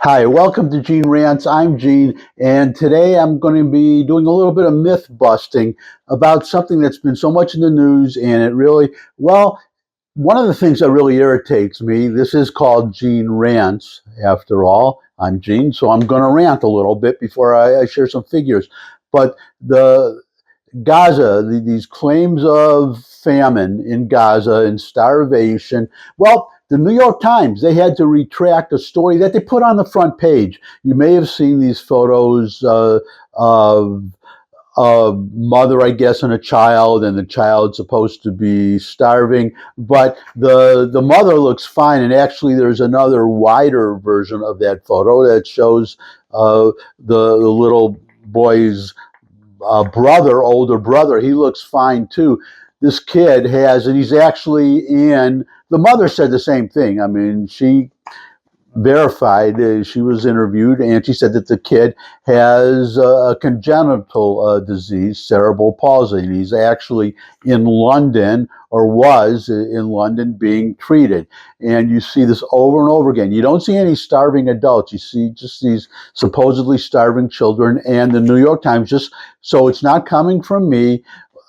Hi, welcome to Gene Rants. I'm Gene, and today I'm going to be doing a little bit of myth busting about something that's been so much in the news, and it really, well, one of the things that really irritates me, this is called Gene Rants, after all. I'm Gene, so I'm going to rant a little bit before I share some figures. But the Gaza, these claims of famine in Gaza and starvation, well, the New York Times, they had to retract a story that they put on the front page. You may have seen these photos of a mother, I guess, and a child, and the child's supposed to be starving, but the mother looks fine, and actually there's another wider version of that photo that shows the little boy's older brother. He looks fine too. This kid has, and he's actually in, the mother said the same thing. I mean, she verified, she was interviewed, and she said that the kid has a congenital disease, cerebral palsy, and he's actually in London, or was in London, being treated. And you see this over and over again. You don't see any starving adults. You see just these supposedly starving children. And the New York Times, just so it's not coming from me,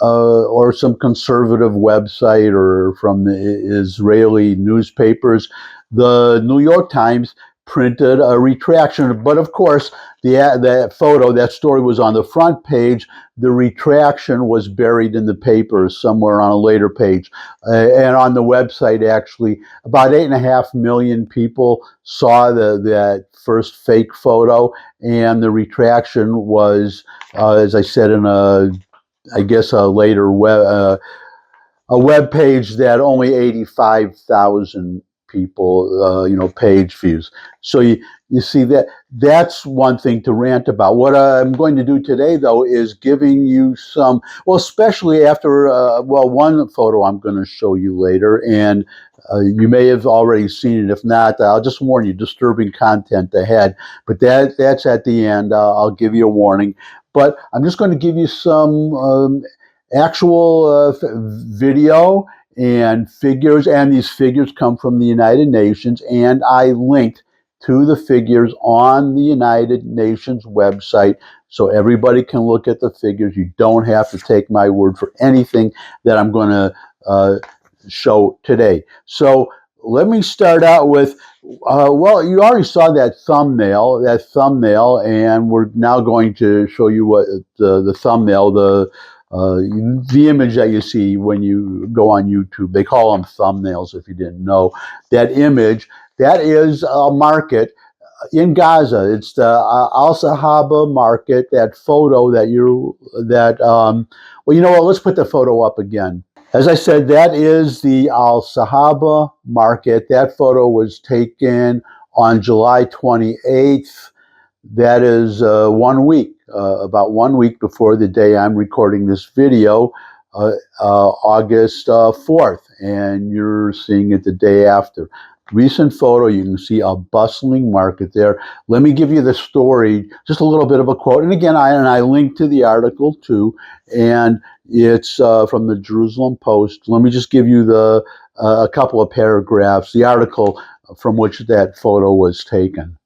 or some conservative website, or from the Israeli newspapers, the New York Times printed a retraction. But of course, that photo, that story was on the front page. The retraction was buried in the paper somewhere on a later page. And on the website, actually, about 8.5 million people saw that first fake photo. And the retraction was, as I said, in a later a web page that only 85,000 people, page views. So you see that's one thing to rant about. What I'm going to do today, though, is giving you some, well, especially after, one photo I'm going to show you later, and you may have already seen it. If not, I'll just warn you, disturbing content ahead. But that's at the end. I'll give you a warning. But I'm just going to give you some actual video and figures, and these figures come from the United Nations, and I linked to the figures on the United Nations website, so everybody can look at the figures. You don't have to take my word for anything that I'm going to show today. So let me start out with, you already saw that thumbnail, and we're now going to show you what the thumbnail, the image that you see when you go on YouTube. They call them thumbnails, if you didn't know. That image, that is a market in Gaza. It's the Al-Sahaba market. That photo well, you know what, let's put the photo up again. As I said, that is the Al-Sahaba market. That photo was taken on July 28th. That is 1 week, about 1 week before the day I'm recording this video, August 4th, and you're seeing it the day after. Recent photo, you can see a bustling market there. Let me give you the story, just a little bit of a quote. And again, I linked to the article too, and it's from the Jerusalem Post. Let me just give you a couple of paragraphs, the article from which that photo was taken.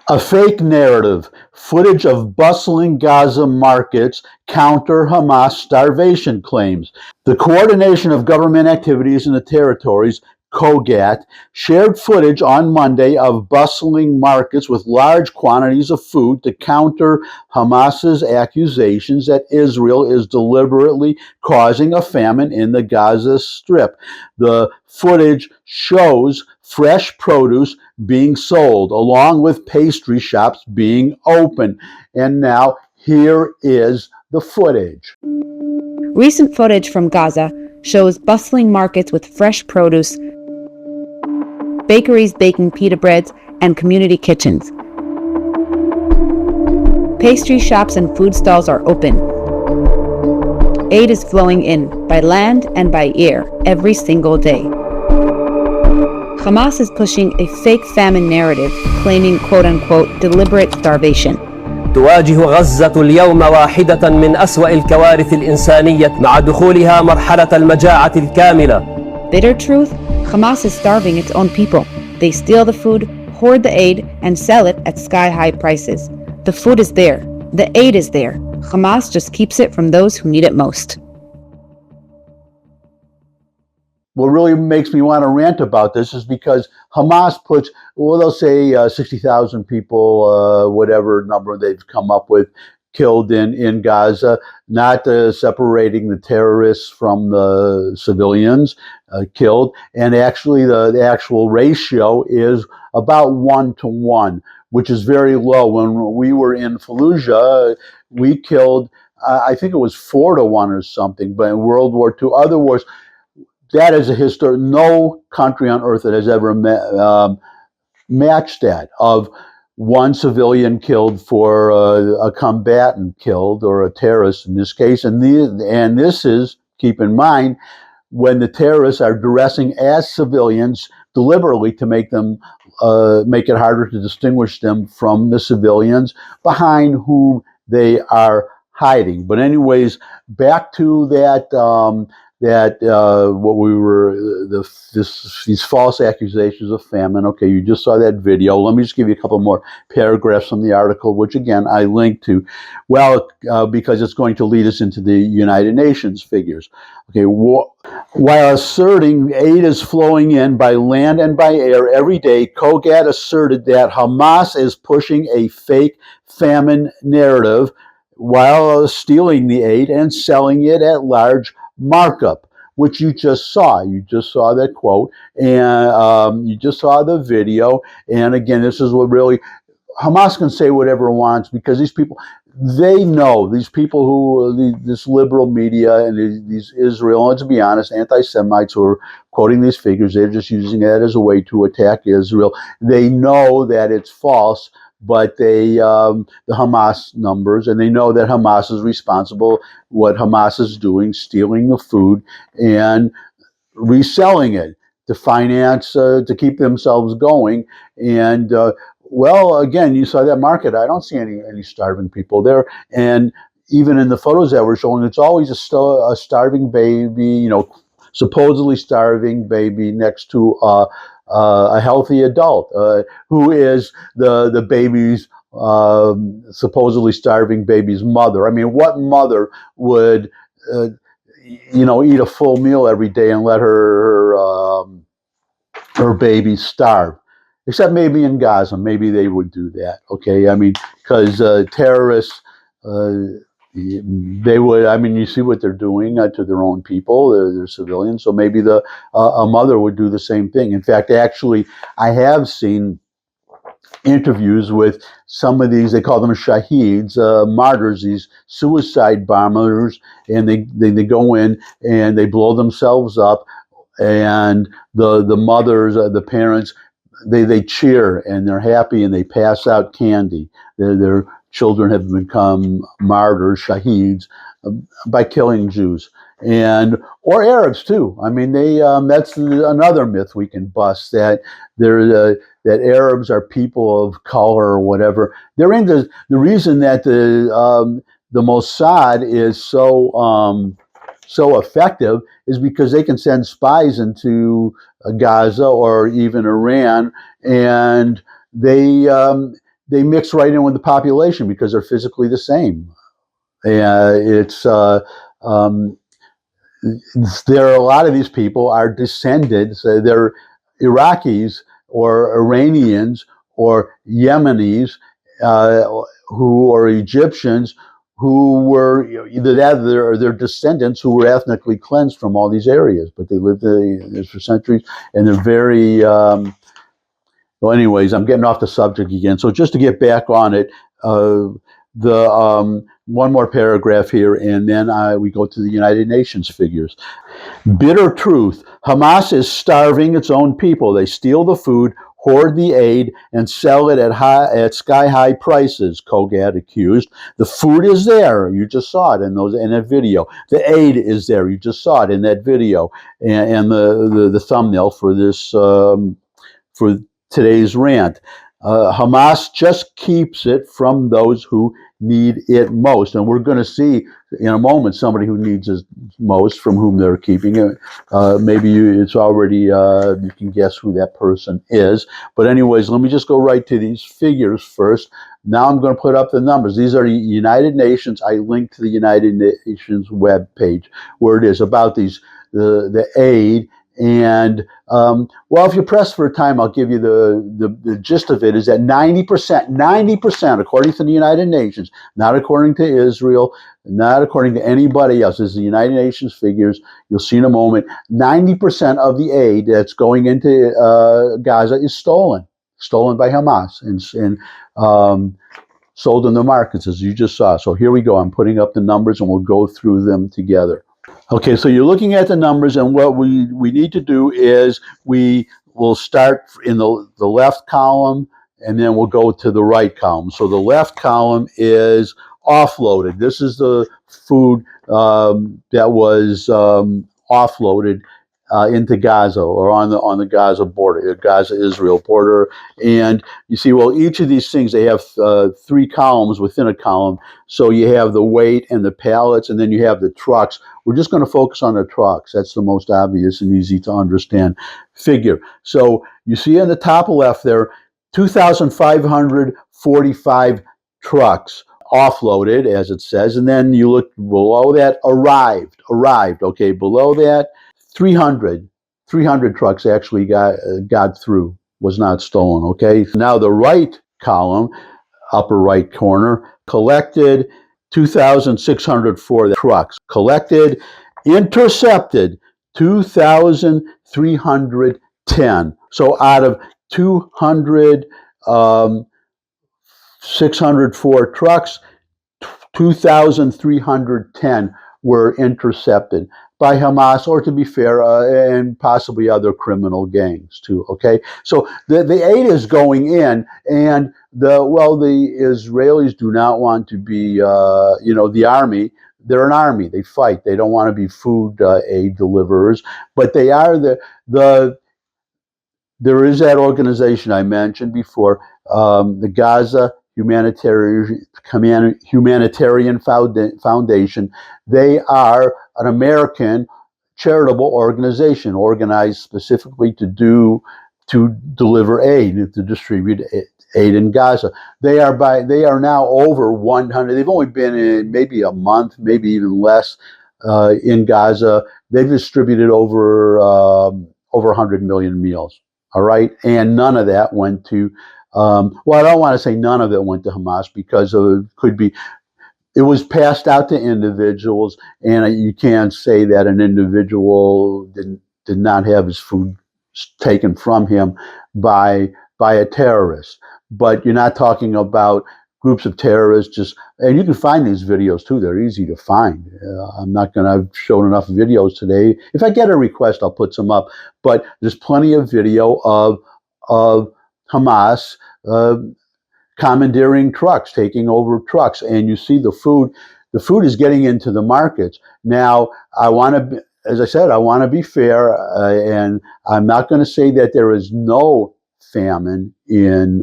A fake narrative, footage of bustling Gaza markets counter Hamas starvation claims. The Coordination of Government Activities in the Territories, COGAT, shared footage on Monday of bustling markets with large quantities of food to counter Hamas's accusations that Israel is deliberately causing a famine in the Gaza Strip. The footage shows fresh produce being sold, along with pastry shops being open. And now, here is the footage. Recent footage from Gaza shows bustling markets with fresh produce, bakeries baking pita breads, and community kitchens. Pastry shops and food stalls are open. Aid is flowing in by land and by air every single day. Hamas is pushing a fake famine narrative, claiming quote-unquote deliberate starvation. تواجه غزة اليوم واحدة من أسوأ الكوارث الإنسانية مع دخولها مرحلة المجاعة الكاملة. Bitter truth, Hamas is starving its own people. They steal the food, hoard the aid and sell it at sky-high prices. The food is there. The aid is there. Hamas just keeps it from those who need it most. What really makes me want to rant about this is because Hamas puts, well, they'll say 60,000 people, whatever number they've come up with, killed in Gaza, not separating the terrorists from the civilians killed. And actually, the actual ratio is about 1-to-1, which is very low. When we were in Fallujah, we killed, I think it was 4-to-1 or something, but in World War II, other wars, that is a history. No country on earth that has ever matched that, of one civilian killed for a combatant killed, or a terrorist in this case. And this is, keep in mind, when the terrorists are dressing as civilians deliberately to make them make it harder to distinguish them from the civilians behind whom they are hiding. But anyways, back to that. What we were, these false accusations of famine. Okay, you just saw that video. Let me just give you a couple more paragraphs from the article, which again I linked to. Well, because it's going to lead us into the United Nations figures. Okay, while asserting aid is flowing in by land and by air every day, COGAT asserted that Hamas is pushing a fake famine narrative while stealing the aid and selling it at large markup, which you just saw. You just saw that quote, and you just saw the video. And again, this is what really, Hamas can say whatever it wants, because these people, they know, these people who, this liberal media and these Israel, let's be honest, anti-Semites who are quoting these figures, they're just using that as a way to attack Israel. They know that it's false, but they, the Hamas numbers, and they know that Hamas is responsible, what Hamas is doing, stealing the food and reselling it to finance, to keep themselves going. And, well, again, you saw that market. I don't see any starving people there. And even in the photos that we're showing, it's always a starving baby, supposedly starving baby next to a healthy adult who is the baby's supposedly starving baby's mother. I mean, what mother would eat a full meal every day and let her baby starve? Except maybe in Gaza, maybe they would do that. Okay, I mean, because terrorists. They would. I mean, you see what they're doing to their own people. They're civilians, so maybe a mother would do the same thing. In fact, actually, I have seen interviews with some of these. They call them shaheeds, martyrs, these suicide bombers, and they go in and they blow themselves up, and the mothers, the parents, they cheer and they're happy and they pass out candy. Their children have become martyrs, shaheeds, by killing Jews, or Arabs too. I mean, that's another myth we can bust, that that Arabs are people of color or whatever. They're into the reason that the Mossad is so effective is because they can send spies into Gaza or even Iran, and they mix right in with the population because they're physically the same. There are a lot of these people are descended, so they're Iraqis or Iranians or Yemenis who are Egyptians who were either that or their descendants who were ethnically cleansed from all these areas, but they lived there for centuries, and they're very well, anyways, I'm getting off the subject again. So just to get back on it, one more paragraph here, and then we go to the United Nations figures. Bitter truth: Hamas is starving its own people. They steal the food, hoard the aid, and sell it at sky-high prices, COGAT accused. The food is there. You just saw it in that video. The aid is there. You just saw it in that video. And the thumbnail for this, for today's rant. Hamas just keeps it from those who need it most. And we're going to see in a moment somebody who needs it most from whom they're keeping it. Maybe it's already, you can guess who that person is. But anyways, let me just go right to these figures first. Now I'm going to put up the numbers. These are the United Nations. I linked to the United Nations web page where it is about these, the aid. And well, if you press for time, I'll give you the gist of it. Is that 90%, according to the United Nations, not according to Israel, not according to anybody else. This is the United Nations figures. You'll see in a moment. 90% of the aid that's going into Gaza is stolen by Hamas and sold in the markets, as you just saw. So here we go. I'm putting up the numbers, and we'll go through them together. Okay, so you're looking at the numbers, and what we need to do is we will start in the left column, and then we'll go to the right column. So the left column is offloaded. This is the food that was offloaded into Gaza or on the Gaza border, Gaza-Israel border. And you see, well, each of these things, they have three columns within a column. So you have the weight and the pallets, and then you have the trucks. We're just going to focus on the trucks. That's the most obvious and easy to understand figure. So you see in the top left there, 2,545 trucks offloaded, as it says. And then you look below that, arrived. Okay, below that, 300 trucks actually got through, was not stolen. Okay, now the right column, upper right corner, collected 2,604 trucks, collected, intercepted 2,310. So out of 604 trucks, 2,310 were intercepted by Hamas, or to be fair, and possibly other criminal gangs too. Okay, so the aid is going in, and the Israelis do not want to be, the army. They're an army. They fight. They don't want to be food aid deliverers, but they are there is that organization I mentioned before, the Gaza Humanitarian Foundation. They are an American charitable organization organized specifically to deliver aid, to distribute aid in Gaza. They are now over 100. They've only been in maybe a month, maybe even less, in Gaza. They've distributed over 100 million meals. All right, and none of that went to. Well, I don't want to say none of it went to Hamas, because it could be. It was passed out to individuals, and you can't say that an individual did not have his food taken from him by a terrorist. But you're not talking about groups of terrorists and you can find these videos too. They're easy to find. I've shown enough videos today. If I get a request, I'll put some up. But there's plenty of video of Hamas commandeering trucks, taking over trucks, and you see the food. The food is getting into the markets. Now, as I said, I want to be fair, and I'm not going to say that there is no famine in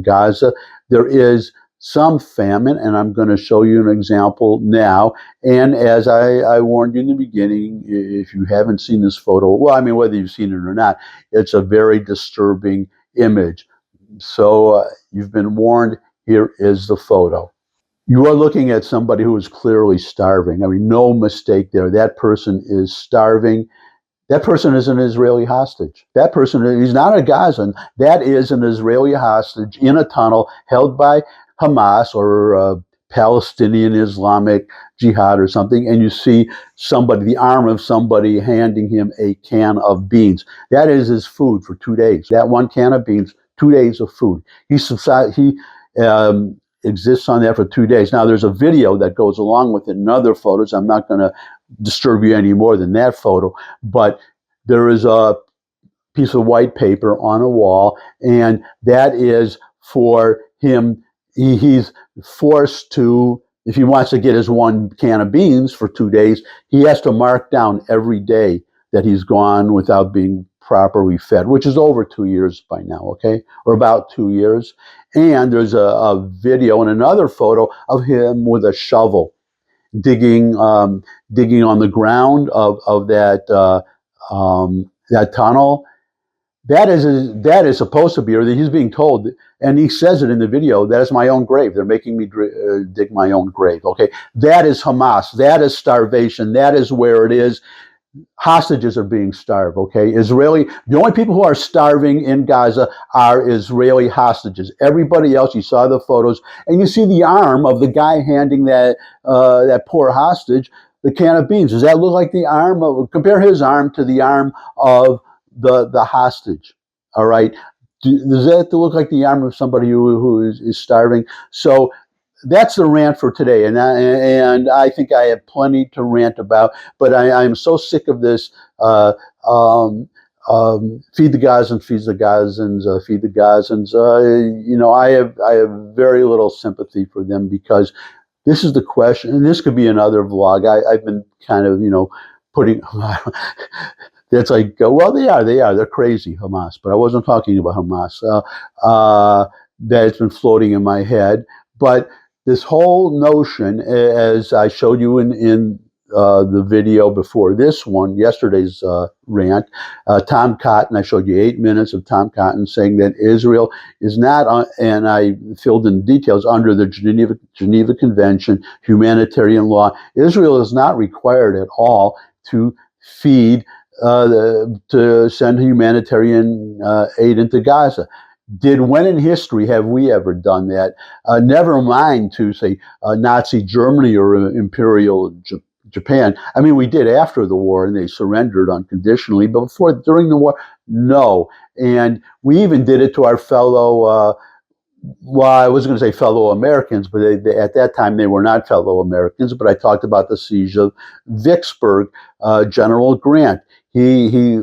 Gaza. There is some famine, and I'm going to show you an example now. And as I warned you in the beginning, if you haven't seen this photo, well, I mean, whether you've seen it or not, it's a very disturbing image. So you've been warned. Here is the photo. You are looking at somebody who is clearly starving. I mean, no mistake there. That person is starving. That person is an Israeli hostage. That person, he's not a Gazan. That is an Israeli hostage in a tunnel held by Hamas or Palestinian Islamic Jihad or something. And you see the arm of somebody handing him a can of beans. That is his food for 2 days. That one can of beans, 2 days of food. He exists on that for 2 days. Now, there's a video that goes along with it and other photos. I'm not going to disturb you any more than that photo, but there is a piece of white paper on a wall, and that is for him. He's forced to, if he wants to get his one can of beans for 2 days, he has to mark down every day that he's gone without being properly fed, which is over 2 years by now, okay, or about 2 years. And there's a video and another photo of him with a shovel digging digging on the ground of that tunnel. That is supposed to be, or he's being told, and he says it in the video, that is my own grave. They're making me dig my own grave. Okay, that is Hamas. That is starvation. That is where it is. Hostages are being starved. Okay, the only people who are starving in Gaza are Israeli hostages. Everybody else, you saw the photos, and you see the arm of the guy handing that poor hostage the can of beans. Does that look like the arm of? Compare his arm to the arm of the hostage. All right, does that look like the arm of somebody who is starving? So that's the rant for today, and I think I have plenty to rant about. But I'm so sick of this. Feed the Gazans, feed the Gazans, feed the Gazans. I have very little sympathy for them, because this is the question, and this could be another vlog. I've been kind of putting. That's like, well, they're crazy, Hamas. But I wasn't talking about Hamas. That's been floating in my head, but this whole notion, as I showed you in the video before this one, yesterday's rant, Tom Cotton, I showed you 8 minutes of Tom Cotton saying that Israel is not, and I filled in details, under the Geneva Convention, humanitarian law. Israel is not required at all to feed, to send humanitarian aid into Gaza. When in history have we ever done that? Never mind to say Nazi Germany or Imperial Japan. I mean, we did after the war, and they surrendered unconditionally. But during the war, no. And we even did it to our fellow. Well, I was going to say fellow Americans, but at that time they were not fellow Americans. But I talked about the siege of Vicksburg. General Grant, he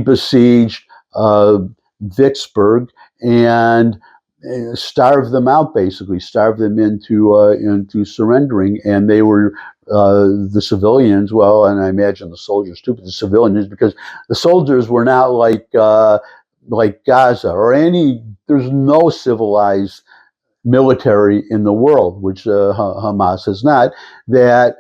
besieged Vicksburg and starved them out, basically starved them into surrendering. And they were the civilians, well, and I imagine the soldiers too, but the civilians, because the soldiers were not like Gaza or any. There's no civilized military in the world, which Hamas is not, that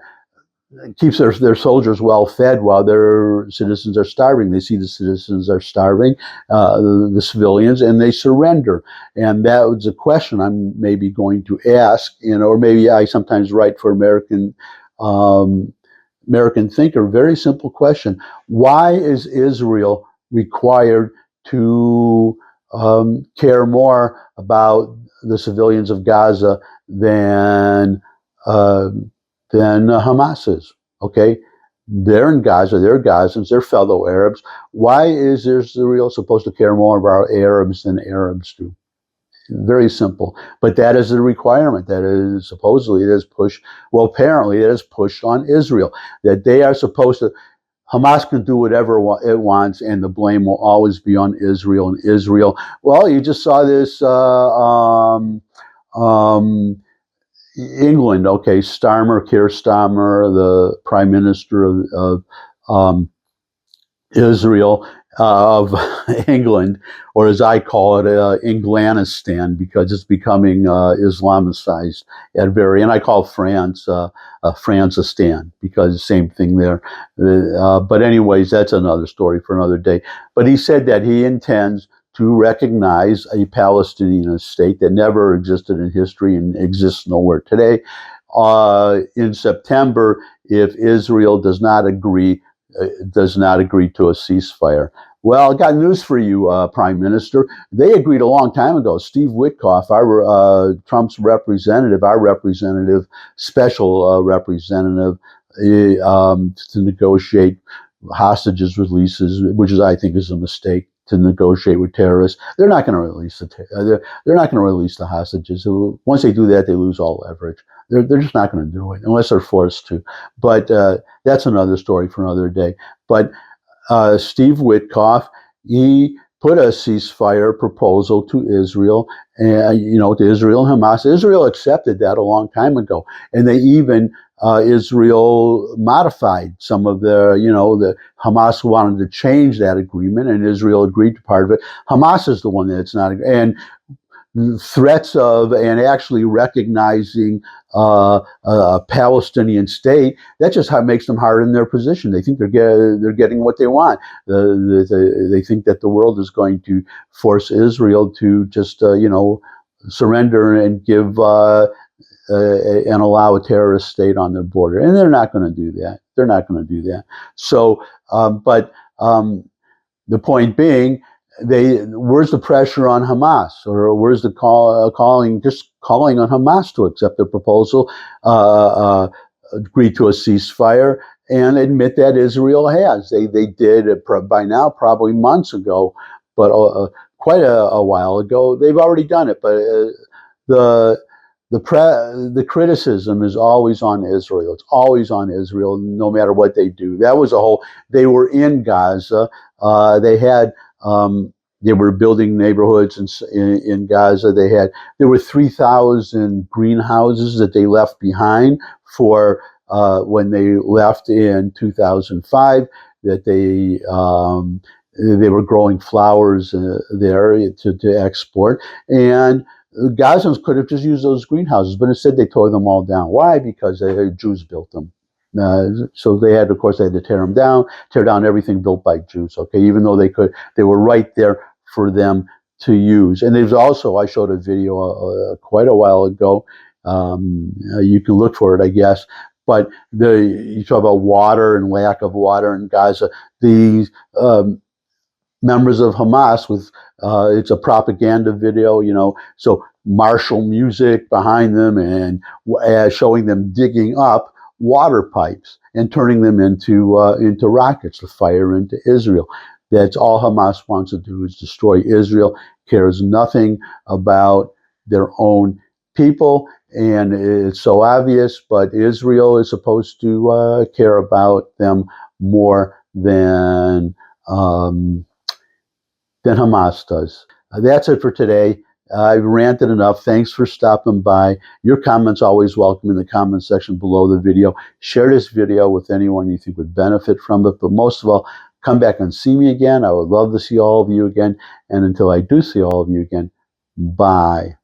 keeps their soldiers well fed while their citizens are starving. They see the citizens are starving, the civilians, and they surrender. And that was a question I'm maybe going to ask, or maybe I sometimes write for American Thinker. Very simple question: why is Israel required to care more about the civilians of Gaza than Hamas is? Okay, they're in Gaza, they're Gazans, they're fellow Arabs. Why is Israel supposed to care more about Arabs than Arabs do? Very simple. But that is the requirement that is supposedly it is pushed. Well, apparently it is pushed on Israel, that they are supposed to. Hamas can do whatever it wants, and the blame will always be on Israel. And Israel, well, you just saw this. England, okay, Keir Starmer, the Prime Minister of Israel, of England, or as I call it, Englanistan, because it's becoming Islamicized and I call France Francistan, because same thing there. But anyways, that's another story for another day. But he said that he intends to recognize a Palestinian state that never existed in history and exists nowhere today. In September, if Israel does not agree to a ceasefire. Well, I got news for you, Prime Minister. They agreed a long time ago. Steve Witkoff, Trump's representative, special representative, to negotiate hostages releases, which I think is a mistake, to negotiate with terrorists. They're not going to release they're not going to release the hostages. Once they do that, they lose all leverage. They're just not going to do it unless they're forced to. But that's another story for another day. But Steve Witkoff, he put a ceasefire proposal to Israel, and to Israel and Hamas. Israel accepted that a long time ago, and they even Israel modified some of the Hamas wanted to change that agreement, and Israel agreed to part of it. Hamas is the one that's not, and threats of and actually recognizing a Palestinian state, that just makes them hard in their position. They think they're getting what they want. They think that the world is going to force Israel to just surrender and give and allow a terrorist state on their border, and they're not going to do that. They're not going to do that. So, but the point being, where's the pressure on Hamas, or where's the calling on Hamas to accept the proposal, agree to a ceasefire, and admit that Israel has. They did it by now, probably months ago, but quite a while ago. They've already done it, but the criticism is always on Israel. It's always on Israel, no matter what they do. That was they were in Gaza. They were building neighborhoods in Gaza. There were 3,000 greenhouses that they left behind for when they left in 2005. That they were growing flowers there to export, and Gazans could have just used those greenhouses, but instead they tore them all down. Why? Because Jews built them. So they had to tear down everything built by Jews. Okay, even though they were right there for them to use. And there's also, I showed a video quite a while ago. You can look for it, I guess. But you talk about water and lack of water in Gaza. These members of Hamas it's a propaganda video, so martial music behind them and showing them digging up water pipes and turning them into rockets to fire into Israel. That's all Hamas wants to do, is destroy Israel, cares nothing about their own people, and it's so obvious, but Israel is supposed to care about them more than Hamas does. That's it for today. I've ranted enough. Thanks for stopping by. Your comments always welcome in the comment section below the video. Share this video with anyone you think would benefit from it. But most of all, come back and see me again. I would love to see all of you again. And until I do see all of you again, bye.